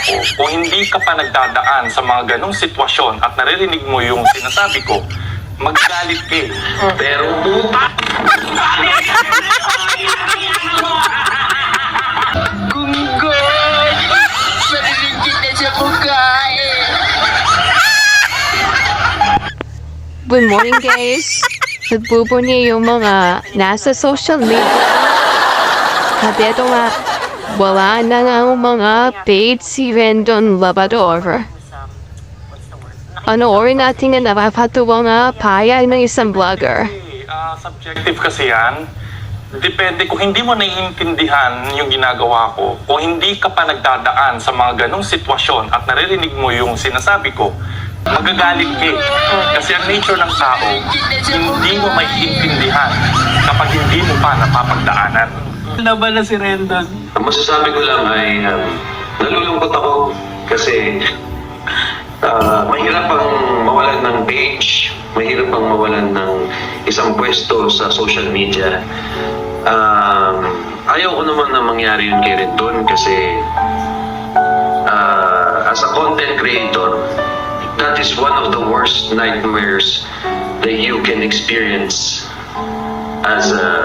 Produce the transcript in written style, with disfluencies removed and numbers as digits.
ako, kung hindi ka pa nagdadaan sa mga ganong sitwasyon at naririnig mo yung sinasabi ko, magagalit ka eh. Pero puta! Gunggong! Marinig na sa mukha eh. Good morning, guys. Nagpupunyi yung mga nasa social media. At ito nga, wala na nga ang mga paid si Rendon Labrador. Panoorin natin ang napapatuwa nga payag ng isang vlogger. Subjective kasi yan. Depende kung hindi mo naiintindihan yung ginagawa ko, kung hindi ka pa nagdadaan sa mga ganong sitwasyon at naririnig mo yung sinasabi ko, magagalit ka eh. Kasi ang nature ng tao, hindi mo maiintindihan kapag hindi mo pa napapagdaanan. Laban na si Rendon. Ang masasabi ko lang ay nalulungkot ako kasi mahirap ang mawalan ng page, mahirap ang mawalan ng isang pwesto sa social media. Ayaw ko naman na mangyari yun kay Rendon kasi as a content creator, that is one of the worst nightmares that you can experience as a